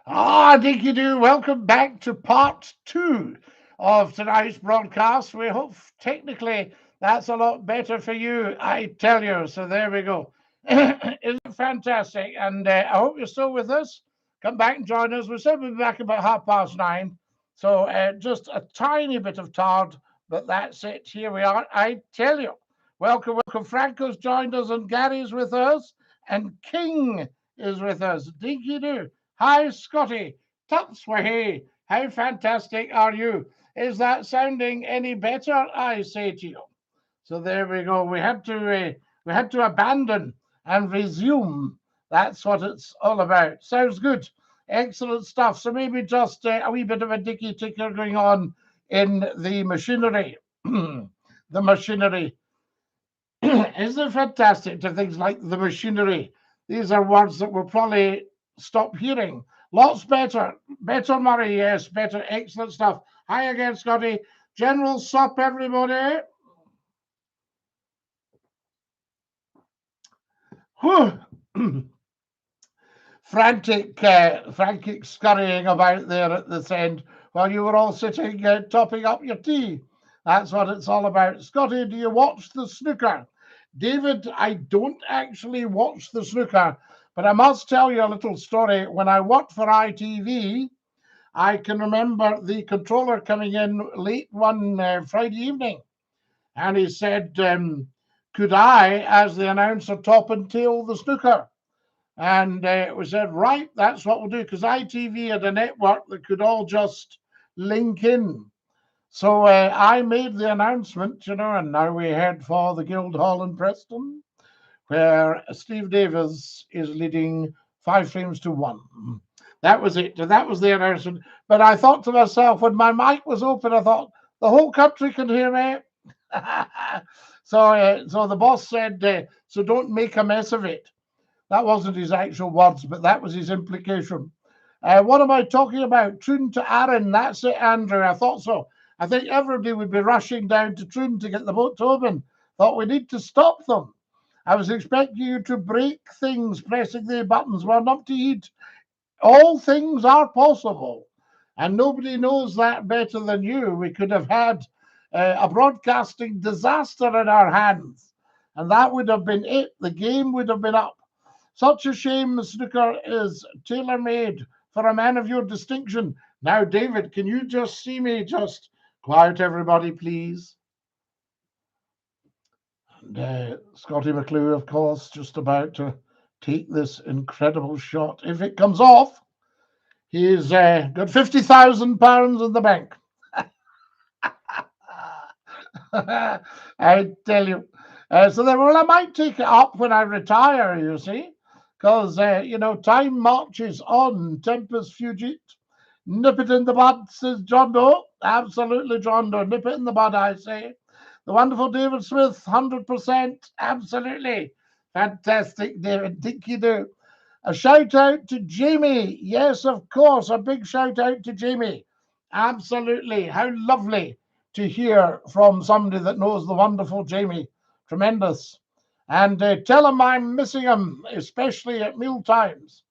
Dinky-Doo, welcome back to part two of tonight's broadcast. We hope technically that's a lot better for you, I tell you. So there we go. Isn't it fantastic? And I hope you're still with us. Come back and join us. We said we'll be back about 9:30. So just a tiny bit of tard, but that's it. Here we are. I tell you. Welcome. Franco's joined us, and Gary's with us, and King is with us. Dinky-Doo. Hi, Scotty. Tutswahi. How fantastic are you? Is that sounding any better? I say to you. So there we go. We had to abandon and resume. That's what it's all about. Sounds good. Excellent stuff. So maybe just a wee bit of a dicky ticker going on in the machinery. The machinery. Isn't it fantastic to things like the machinery? These are words that we'll probably stop hearing. Lots better. Better, Murray. Yes, better. Excellent stuff. Hi again, Scotty. General Sup, everybody. Whew. frantic scurrying about there at this end while you were all sitting topping up your tea. That's what it's all about. Scotty, do you watch the snooker? David, I don't actually watch the snooker, but I must tell you a little story. When I worked for ITV, I can remember the controller coming in late one Friday evening, and he said, could I, as the announcer, top and tail the snooker? And we said, right, that's what we'll do, because ITV had a network that could all just link in. So I made the announcement, and now we head for the Guildhall in Preston, where Steve Davis is leading 5-1. That was it. That was the announcement. But I thought to myself, when my mic was open, I thought, the whole country can hear me. So the boss said, so don't make a mess of it. That wasn't his actual words, but that was his implication. What am I talking about? Troon to Arran. That's it, Andrew. I thought so. I think everybody would be rushing down to Troon to get the boat to open. Thought we need to stop them. I was expecting you to break things pressing the buttons. Well, not to eat. All things are possible. And nobody knows that better than you. We could have had a broadcasting disaster in our hands. And that would have been it. The game would have been up. Such a shame snooker is tailor-made for a man of your distinction. Now, David, can you just see me? Just quiet, everybody, please. And Scottie McClue, of course, just about to take this incredible shot. If it comes off, he's got £50,000 in the bank. I tell you. So then, well, I might take it up when I retire, you see. Because, time marches on, tempus fugit. Nip it in the bud, says John Doe. Absolutely, John Doe. Nip it in the bud, I say. The wonderful David Smith, 100%. Absolutely. Fantastic, David. Dinky-Doo. A shout out to Jamie. Yes, of course. A big shout out to Jamie. Absolutely. How lovely to hear from somebody that knows the wonderful Jamie. Tremendous. And tell him I'm missing him, especially at meal times.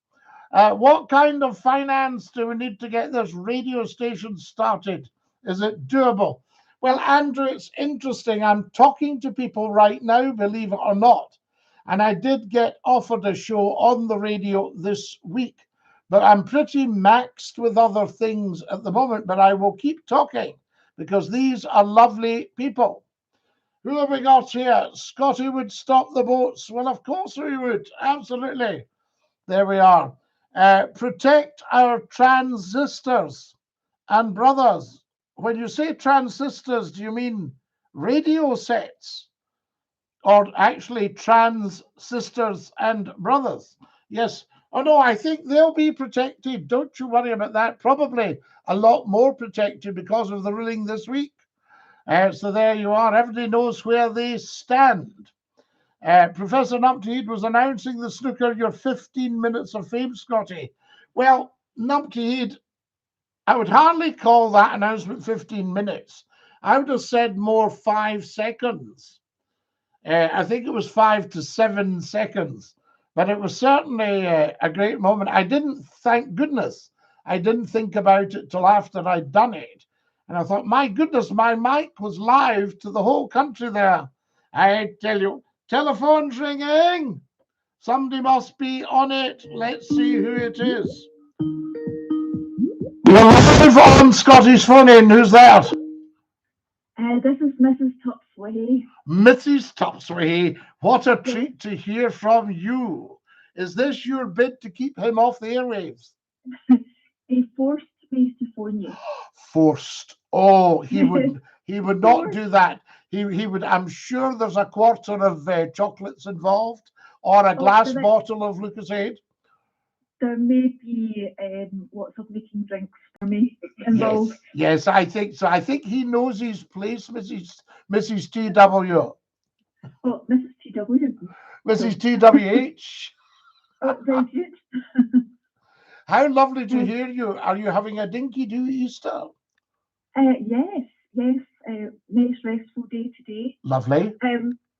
What kind of finance do we need to get this radio station started? Is it doable? Well, Andrew, it's interesting. I'm talking to people right now, believe it or not. And I did get offered a show on the radio this week, but I'm pretty maxed with other things at the moment. But I will keep talking because these are lovely people. Who have we got here? Scotty would stop the boats. Well, of course we would. Absolutely. There we are. Protect our transistors and brothers. When you say transistors, do you mean radio sets? Or actually trans sisters and brothers? Yes. Oh, no, I think they'll be protected. Don't you worry about that. Probably a lot more protected because of the ruling this week. So there you are. Everybody knows where they stand. Professor Numpty was announcing the snooker your 15 minutes of fame, Scotty. Well, Numpty, I would hardly call that announcement 15 minutes. I would have said more 5 seconds. I think it was 5 to 7 seconds. But it was certainly a great moment. I didn't, thank goodness, I didn't think about it till after I'd done it. And I thought, my goodness, my mic was live to the whole country there. I tell you, telephone's ringing. Somebody must be on it. Let's see who it is. You're live on Scottish Phone In. Who's that? This is Mrs. Topsway. Mrs. Topsway, what a treat to hear from you. Is this your bid to keep him off the airwaves? He forced me to phone you. Forced. Oh, he would not do that. He would. I'm sure there's a quarter of chocolates involved, or a glass bottle of Lucozade. There may be lots of making drinks for me involved. Yes, I think so. I think he knows his place, Mrs. TW. Oh, Mrs. TW. Mrs. TWH. Oh, very good. How lovely to hear you. Are you having a dinky-doo Easter? Yes. Nice restful day today. Lovely.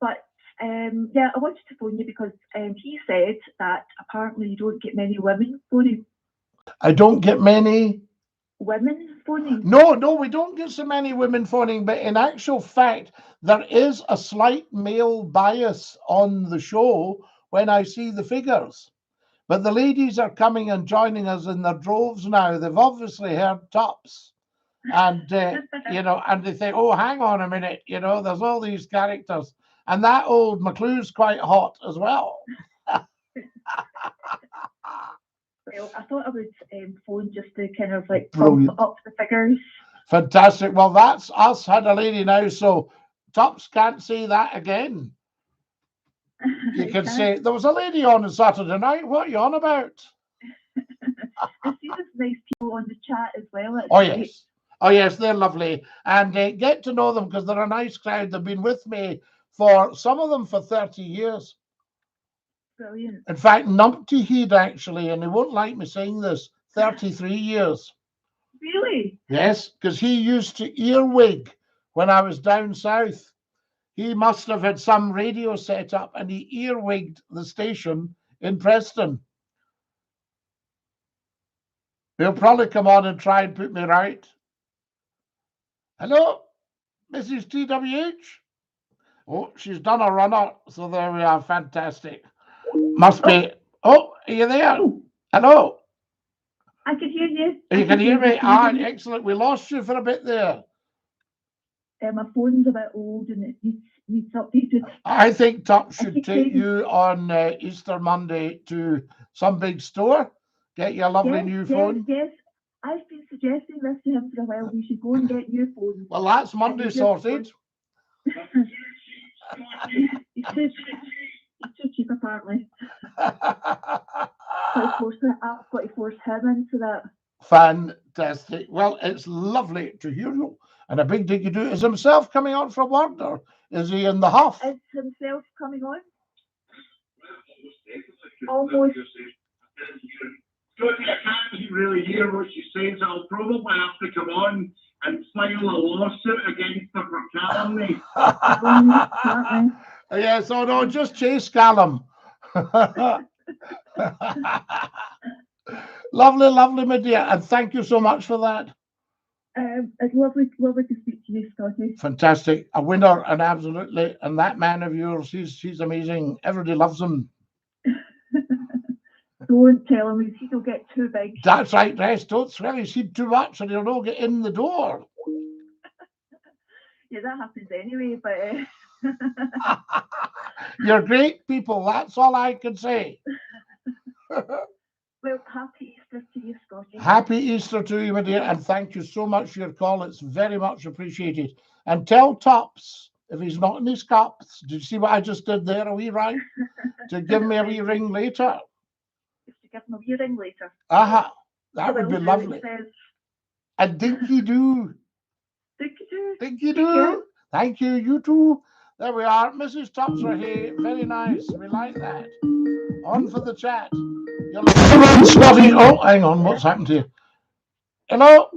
But yeah, I wanted to phone you because he said that apparently you don't get many women phoning. I don't get many women phoning? No, we don't get so many women phoning, but in actual fact, there is a slight male bias on the show when I see the figures. But the ladies are coming and joining us in their droves now. They've obviously heard Tops. And, and they think, oh, hang on a minute, there's all these characters. And that old McClue's quite hot as well. Well, I thought I would phone just to kind of like bump up the figures. Fantastic. Well, that's us had a lady now, so Tops can't say that again. You can say, there was a lady on Saturday night. What are you on about? I see there's nice people on the chat as well. Oh, yes, they're lovely. And get to know them because they're a nice crowd. They've been with me some of them for 30 years. Brilliant. In fact, Numpty Heed actually, and he won't like me saying this, 33 years. Really? Yes, because he used to earwig when I was down south. He must have had some radio set up and he earwigged the station in Preston. He'll probably come on and try and put me right. Hello, Mrs. TWH? Oh, she's done a runner, so there we are. Fantastic. Must be. Oh, are you there? Hello. I can hear you. You can hear me? Ah, excellent. We lost you for a bit there. My phone's a bit old and it needs updated. I think Tuck should take you on Easter Monday to some big store. Get you a lovely new phone. Yes. I've been suggesting this to him for a while. We should go and get new phones. Well, that's Monday sorted. He's too cheap, apparently. I've got to force him into that. Fantastic. Well, it's lovely to hear you. And a big dinky-doo. Is himself coming on from work, or is he in the huff? Is himself coming on? Almost. Scottie, I can't really hear what she's saying, so I'll probably have to come on and file a lawsuit against her for calumny. Yes, oh no, just chase Callum. Lovely, my dear, and thank you so much for that. It's lovely to speak to you, Scottie. Fantastic, a winner, and absolutely, and that man of yours, he's amazing. Everybody loves him. Don't tell him he'll get too big. That's right, Rest. Don't swell his head too much, and he'll not get in the door. Yeah, that happens anyway, but. You're great people. That's all I can say. Well, happy Easter to you, Scottie. Happy Easter to you, my dear, and thank you so much for your call. It's very much appreciated. And tell Tops, if he's not in his cups, did you see what I just did there, a wee rhyme? To give me a wee ring later. To give him a wee ring later. That would be lovely. And dinky-doo. Dinky-doo. Dinky-doo. Thank you, you too. There we are. Mrs. Tops are here. Very nice. We like that. On for the chat. Hello, Scottie. Oh, hang on. What's happened to you? Hello?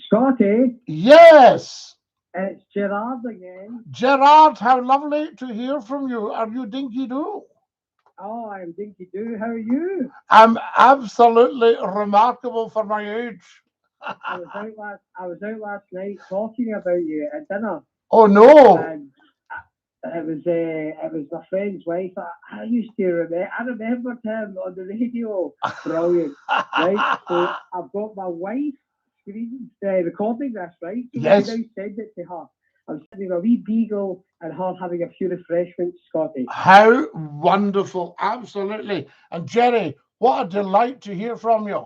Scottie? Yes. It's Gerard again. Gerard, how lovely to hear from you. Are you dinky-doo? Oh, I'm Dinky-Doo. How are you? I'm absolutely remarkable for my age. I was out last night talking about you at dinner, Oh no! and it was my friend's wife. I used to remember. I remembered him on the radio. Brilliant, right? So I've got my wife recording this, right? So Yes. we can now send it to her. I'm sending a wee beagle and her having a few refreshments, Scotty. How wonderful! Absolutely. And Jerry, what a delight to hear from you.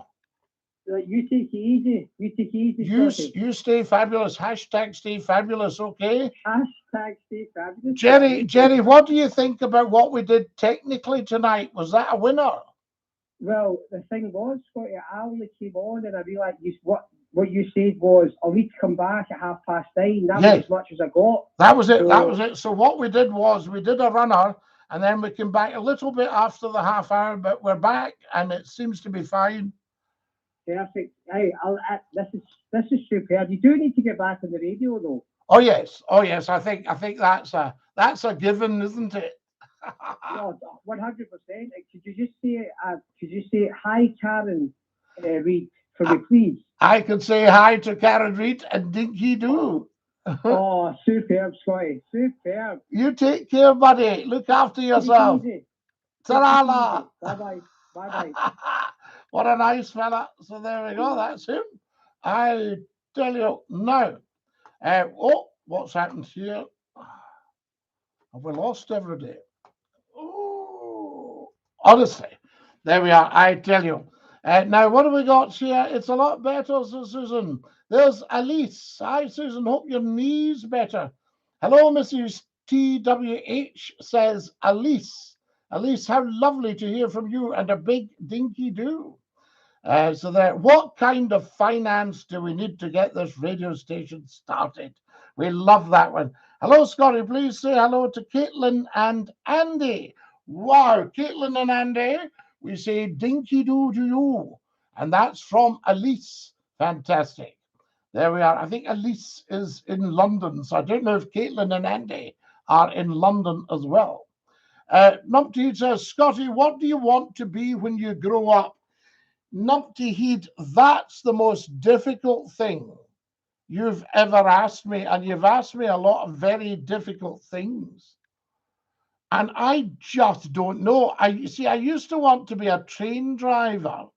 You take it easy. You take it easy, Scotty. You stay fabulous. Hashtag stay fabulous. Okay. Hashtag stay fabulous. Jerry, what do you think about what we did technically tonight? Was that a winner? Well, the thing was, Scotty, I only came on and I realised what you said was, I'll need to come back at 9:30. That was as much as I got. That was it. That was it. So what we did was we did a runner and then we came back a little bit after the half hour, but we're back and it seems to be fine. Perfect. Hey, this is superb. You do need to get back on the radio though. Oh yes. I think that's a given, isn't it? No, 100%. Could you say hi, Karen Reid, for me, please? I could say hi to Karen Reid and Dinky-Doo. Oh, superb, Scotty. Superb. You take care, buddy. Look after yourself. Ta-ra. Bye-bye. Bye-bye. What a nice fella. So there we go. That's him. I tell you now. What's happened here? Have we lost everybody? Oh, honestly, there we are. I tell you. Now, what have we got here? It's a lot better, Susan. There's Elise. Hi, Susan. Hope your knee's better. Hello, Mrs. TWH, says Elise. Elise, how lovely to hear from you, and a big Dinky-Doo. So there, what kind of finance do we need to get this radio station started? We love that one. Hello, Scotty. Please say hello to Caitlin and Andy. Wow, Caitlin and Andy. We say Dinky-Doo to you. And that's from Elise. Fantastic. There we are. I think Elise is in London. So I don't know if Caitlin and Andy are in London as well. Numpty says, Scotty, what do you want to be when you grow up? Numpty Heed, that's the most difficult thing you've ever asked me. And you've asked me a lot of very difficult things. And I just don't know. I used to want to be a train driver,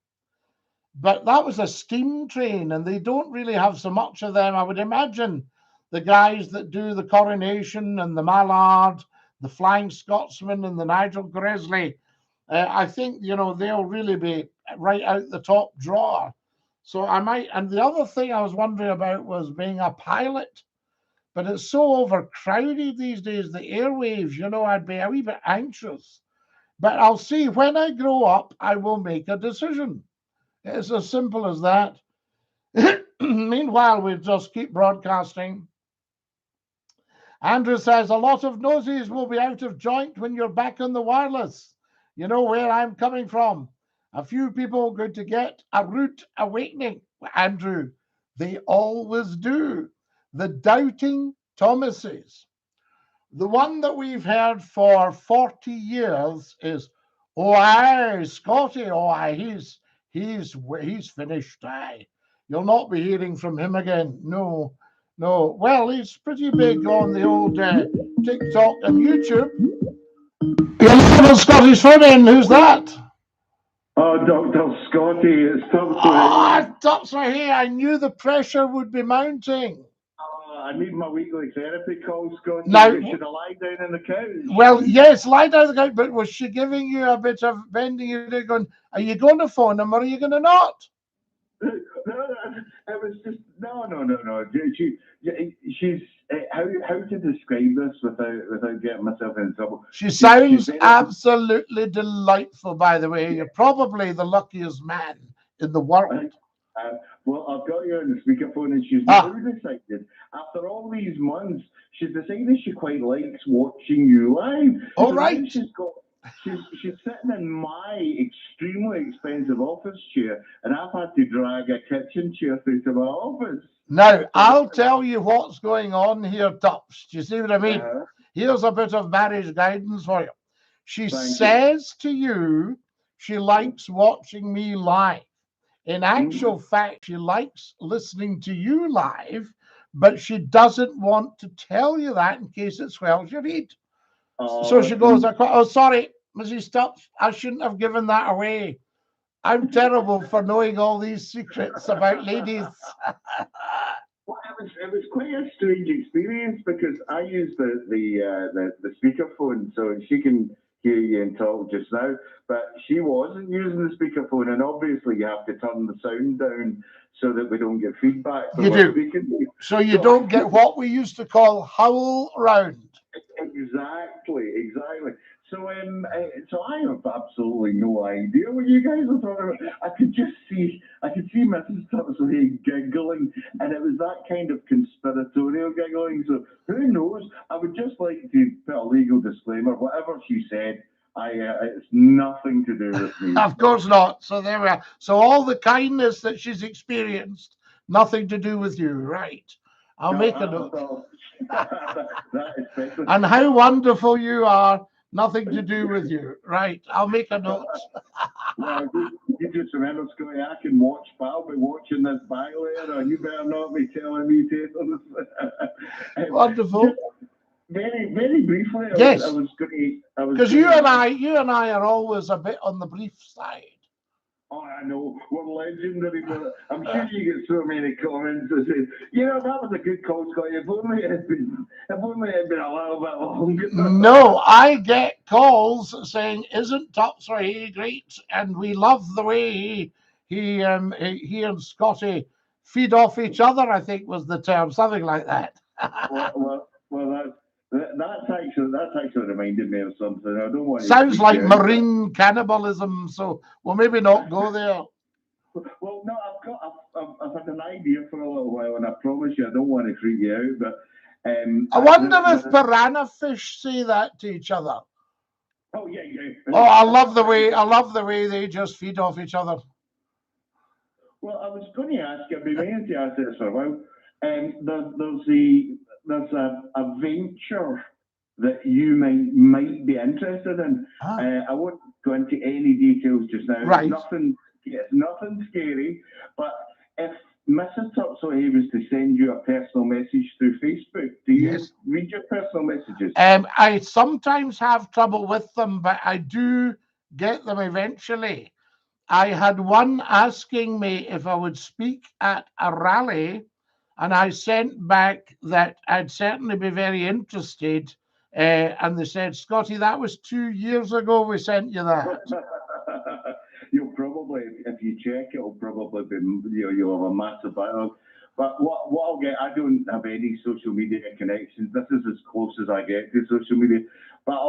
but that was a steam train, and they don't really have so much of them. I would imagine the guys that do the Coronation and the Mallard, the Flying Scotsman and the Nigel Gresley, I think, they'll really be right out the top drawer. So I might, and the other thing I was wondering about was being a pilot. But it's so overcrowded these days, the airwaves, I'd be a wee bit anxious. But I'll see when I grow up, I will make a decision. It's as simple as that. Meanwhile, we'll just keep broadcasting. Andrew says, a lot of noses will be out of joint when you're back on the wireless. You know where I'm coming from. A few people are going to get a rude awakening. Andrew, they always do. The doubting Thomases. The one that we've heard for 40 years is, oh, aye, Scotty, oh, aye, he's finished, aye. You'll not be hearing from him again. No. Well, he's pretty big on the old TikTok and YouTube. You're listening to Scotty's phone in. Who's that? Oh, Dr. Scotty, it's Tom. Dr. Hey, I knew the pressure would be mounting. I need my weekly therapy call, Scotty. Now, should I lie down on the couch? Well, yes, lie down on the couch, but was she giving you a bit of bending you going, are you going to phone him or are you going to not? No, it was just, no. She's, how to describe this without getting myself in trouble? She sounds absolutely delightful, by the way. You're probably the luckiest man in the world. Well, I've got you on the speakerphone, and she's now decided, after all these months, she's decided she quite likes watching you live. All right. She's sitting in my extremely expensive office chair, and I've had to drag a kitchen chair through to my office. Now, I'll tell you what's going on here, Tops. Do you see what I mean? Here's a bit of marriage guidance for you. She Thank you. says to you she likes watching me live. In actual fact, she likes listening to you live, but she doesn't want to tell you that in case it swells your head. So she goes, oh, sorry, Mrs. Stubbs, I shouldn't have given that away. I'm terrible for knowing all these secrets about ladies. Well, it was quite a strange experience because I use the speakerphone, so she can hear you and talk just now, but she wasn't using the speakerphone, and obviously you have to turn the sound down so that we don't get feedback. You do. So you don't get what we used to call howl round. Exactly. So I have absolutely no idea what you guys are talking about. I could see Mrs. Tutsley giggling, and it was that kind of conspiratorial giggling. So who knows? I would just like to put a legal disclaimer. Whatever she said, it's nothing to do with me. Of course not. So there we are. So all the kindness that she's experienced, nothing to do with you, right? I'll make a note. And how wonderful you are, nothing to do with you, right? I'll make a note. Well, you just remember, Scottie, I can watch, but I'll be watching this back later, and you better not be telling me to. Wonderful. Very, very briefly, yes. Because you and I are always a bit on the brief side. Oh, I know. We're legendary. I'm sure you get so many comments that say, that was a good call, Scott. If only it had been a little bit longer. No, I get calls saying, "Isn't Tutsley great?" And we love the way he and Scottie feed off each other, I think was the term, something like that. well, that's actually reminded me of something. I don't want. Sounds like marine cannibalism, so we'll maybe not go there. Well, no, I've had an idea for a little while, and I promise you, I don't want to freak you out, but I wonder if piranha fish say that to each other. Oh yeah. Oh, I love the way they just feed off each other. Well, I was going to ask you, I've been meaning to ask this for a while. There's a venture that you might be interested in. I won't go into any details just now. Right. It's nothing scary, but if Mrs. Tutsley was to send you a personal message through Facebook, do you read your personal messages? I sometimes have trouble with them, but I do get them eventually. I had one asking me if I would speak at a rally, and I sent back that I'd certainly be very interested. And they said, "Scottie, that was 2 years ago we sent you that." You'll probably, if you check, it'll probably be, you'll have a massive backlog. But what I'll get, I don't have any social media connections. This is as close as I get to social media. But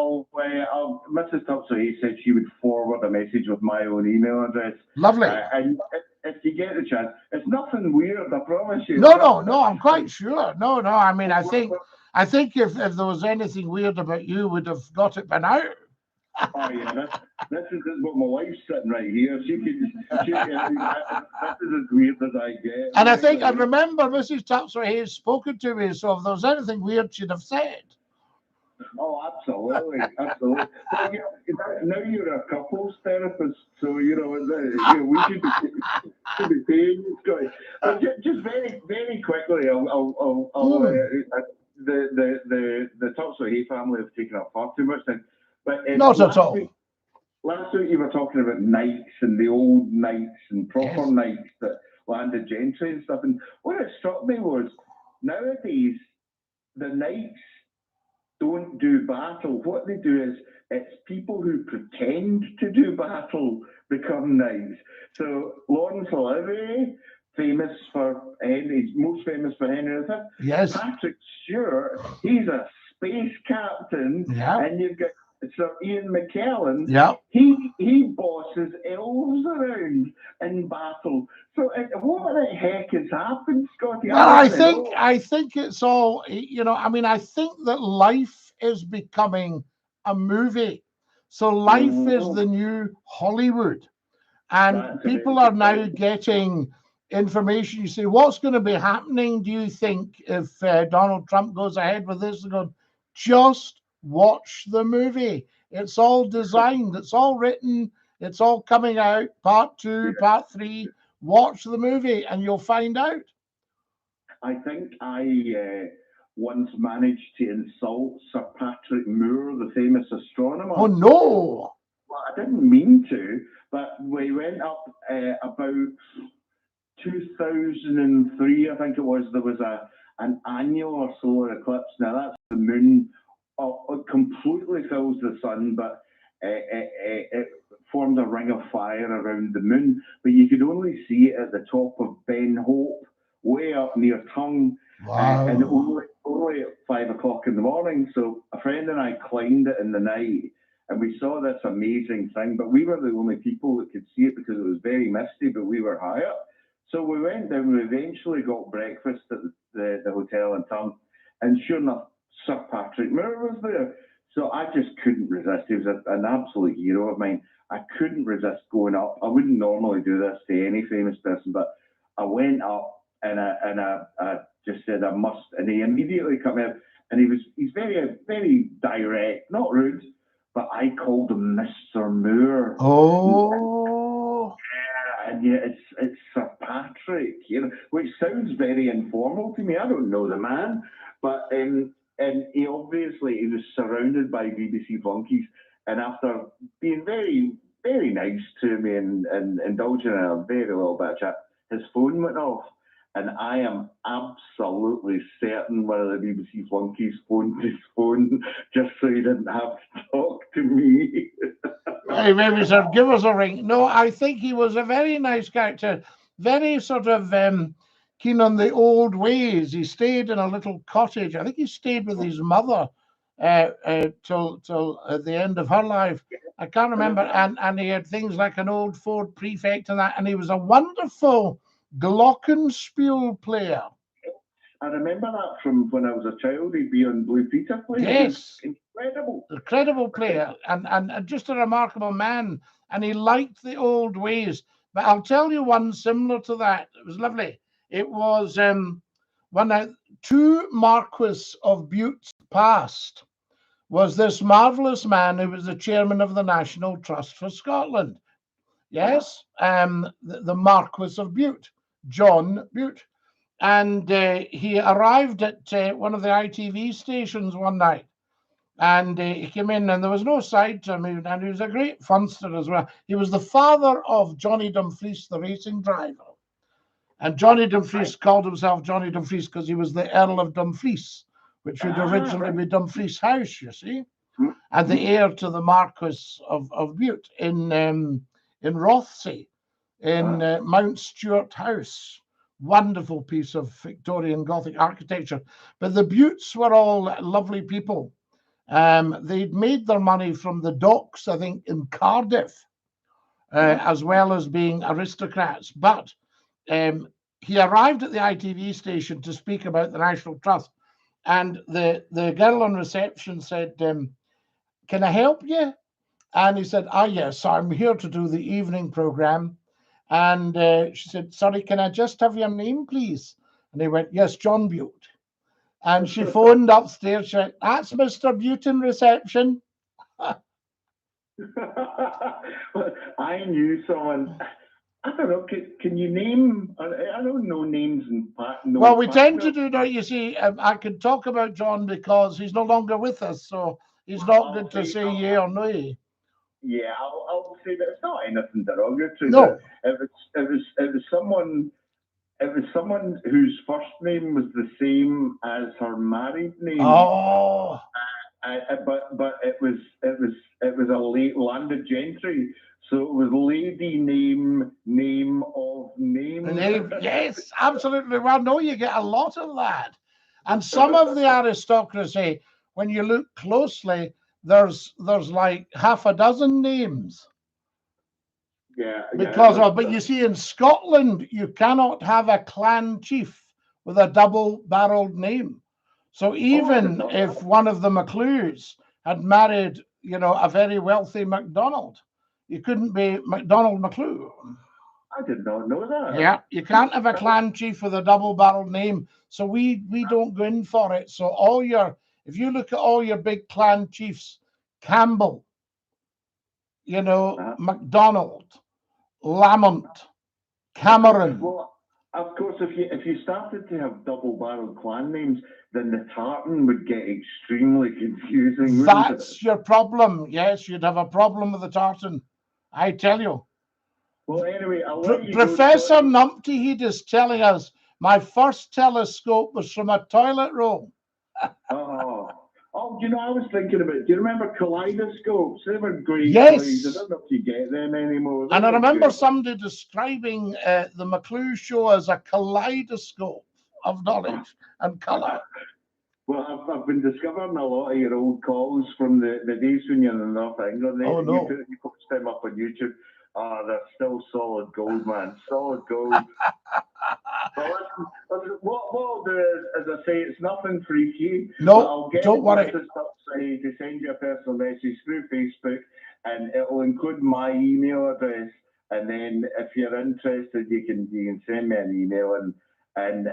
Mrs. Tutsley said she would forward a message with my own email address. Lovely. And if you get the chance, it's nothing weird, I promise you. No, I'm quite sure. No. I mean, I think if there was anything weird about you, we'd have got it by now. Oh yeah, this is what my wife's sitting right here. This is as weird as I get. And I think I remember Mrs. Tutsley has spoken to me, so if there was anything weird, she'd have said. Oh, absolutely. Well, now you're a couples therapist, so we should be paying you, Scottie. But just very, very quickly, the Tutsley family have taken up far too much time. But not at all. Last week you were talking about knights and the old knights and proper knights that landed gentry and stuff. And what it struck me was nowadays the knights don't do battle. What they do is it's people who pretend to do battle become knights. So Lawrence Olivier, famous for Henry, most famous for Henry V. Yes. Patrick Stewart, he's a space captain, and you've got Sir Ian McKellen, he bosses elves around in battle. So what the heck has happened, Scottie? Well, I think it's all, I mean, I think that life is becoming a movie. So life is the new Hollywood. And people are now getting information. You say, what's going to be happening, do you think, if Donald Trump goes ahead with this? Just watch the movie. It's all designed. It's all written. It's all coming out. Part 2, part 3. Watch the movie and you'll find out. I think I once managed to insult Sir Patrick Moore, the famous astronomer. Oh, no. Well, I didn't mean to, but we went up about 2003, I think it was. There was an annular solar eclipse. Now, that's the moon. It completely fills the sun, but it formed a ring of fire around the moon. But you could only see it at the top of Ben Hope, way up near Tongue. Wow. And only at 5 o'clock in the morning. So a friend and I climbed it in the night, and we saw this amazing thing. But we were the only people that could see it because it was very misty, but we were high up. So we went down. We eventually got breakfast at the hotel in Tongue, and sure enough, Sir Patrick Moore was there. So I just couldn't resist. He was an absolute hero of mine. I couldn't resist going up. I wouldn't normally do this to any famous person, but I went up and I just said I must, and he immediately came out, and he's very, very direct, not rude, but I called him Mr. Moore. Oh. And yeah, it's Sir Patrick, which sounds very informal to me. I don't know the man, but and he was surrounded by BBC flunkies, and after being very, very nice to me and indulging in a very little bit of chat, his phone went off, and I am absolutely certain one of the BBC flunkies phoned his phone just so he didn't have to talk to me. Hey, maybe sir, give us a ring. No, I think he was a very nice character, very sort of keen on the old ways. He stayed in a little cottage. I think he stayed with his mother till the end of her life. I can't remember. And he had things like an old Ford Prefect and that. And he was a wonderful glockenspiel player. I remember that from when I was a child. He'd be on Blue Peter playing. Yes. Incredible. Incredible player and just a remarkable man. And he liked the old ways. But I'll tell you one similar to that. It was lovely. It was when two Marquis of Bute passed, was this marvellous man who was the chairman of the National Trust for Scotland. Yes, the Marquis of Bute, John Bute. And he arrived at one of the ITV stations one night. And he came in, and there was no side to him, and he was a great funster as well. He was the father of Johnny Dumfries, the racing driver. And Johnny Dumfries called himself Johnny Dumfries because he was the Earl of Dumfries, which would originally be Dumfries House, you see, and the heir to the Marquis of Bute in Rothsay, in Mount Stuart House. Wonderful piece of Victorian Gothic architecture. But the Butes were all lovely people. They'd made their money from the docks, I think, in Cardiff, as well as being aristocrats. But he arrived at the ITV station to speak about the National Trust, and the girl on reception said, "Can I help you?" And he said, "Ah, yes, I'm here to do the evening program." And she said, "Sorry, can I just have your name, please?" And he went, "Yes, John Bute." And she phoned upstairs. She went, "That's Mr. Bute in reception." I knew someone. I don't know. Can you name? I don't know names and well, we tend to do that. You see, I can talk about John because he's no longer with us, so he's not good to say yea or nay. Yeah, I'll say that it's not anything derogatory. No, it was someone. It was someone whose first name was the same as her married name. Oh. But it was a late landed gentry, so it was lady name of name. Yes, absolutely. Well, no, you get a lot of that, and some of the aristocracy, when you look closely, there's like half a dozen names. Yeah. Because but you see, in Scotland, you cannot have a clan chief with a double-barreled name. So even if one of the McClues had married, a very wealthy MacDonald, you couldn't be MacDonald McClue. I did not know that. Yeah, you can't have a clan chief with a double-barreled name. So we don't go in for it. So if you look at all your big clan chiefs, Campbell, you know, MacDonald, Lamont, Cameron. Well, of course, if you started to have double-barreled clan names, then the tartan would get extremely confusing. That's your problem. Yes, you'd have a problem with the tartan. I tell you. Well, anyway, I'll let you go. Professor Numpty Head is telling us my first telescope was from a toilet roll. Oh, you know, I was thinking about, do you remember kaleidoscopes? They were great. Yes. Toys. I don't know if you get them anymore. And I remember somebody describing the McClue show as a kaleidoscope of knowledge and colour. Well, I've been discovering a lot of your old calls from the days when you're in North England. Oh, no. You post them up on YouTube. Oh, they're still solid gold, man. Solid gold. Well, listen, what I'll do is, as I say, it's nothing freaky. No, I'll get don't worry. to send you a personal message through Facebook, and it'll include my email address. And then, if you're interested, you can send me an email, and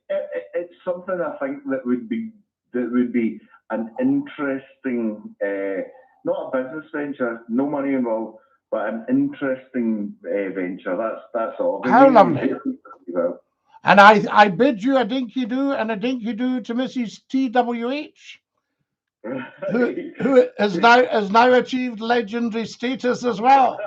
it's something I think that would be an interesting, not a business venture, no money involved, but an interesting venture. That's all. How lovely. And I bid you a dinky-doo and a dinky-doo to Mrs. TWH, who has now achieved legendary status as well.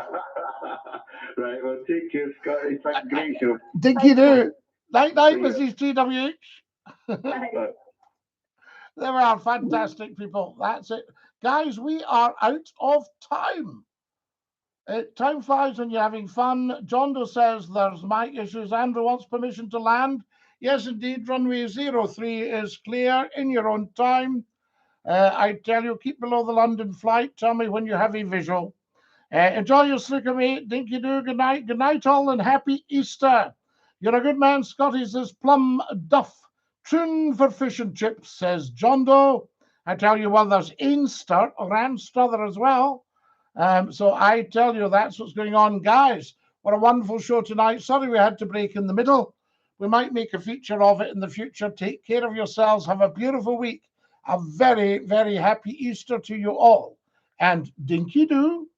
Right, well, take care, Scottie. Thank you. Great show. Dinky-doo. Night, Mrs. TWH. They were fantastic people. That's it. Guys, we are out of time. Time flies when you're having fun. John Doe says there's mic issues. Andrew wants permission to land. Yes, indeed. Runway 03 is clear in your own time. I tell you, keep below the London flight. Tell me when you have a visual. Enjoy your slicker, mate. Dinky-doo. Good night. Good night, all, and happy Easter. You're a good man, Scottie, says Plum Duff. Tune for fish and chips, says John Doe. I tell you, well, there's Einster or Anstruther as well. So I tell you, that's what's going on. Guys, what a wonderful show tonight. Sorry we had to break in the middle. We might make a feature of it in the future. Take care of yourselves. Have a beautiful week. A very, very happy Easter to you all. And dinky-doo.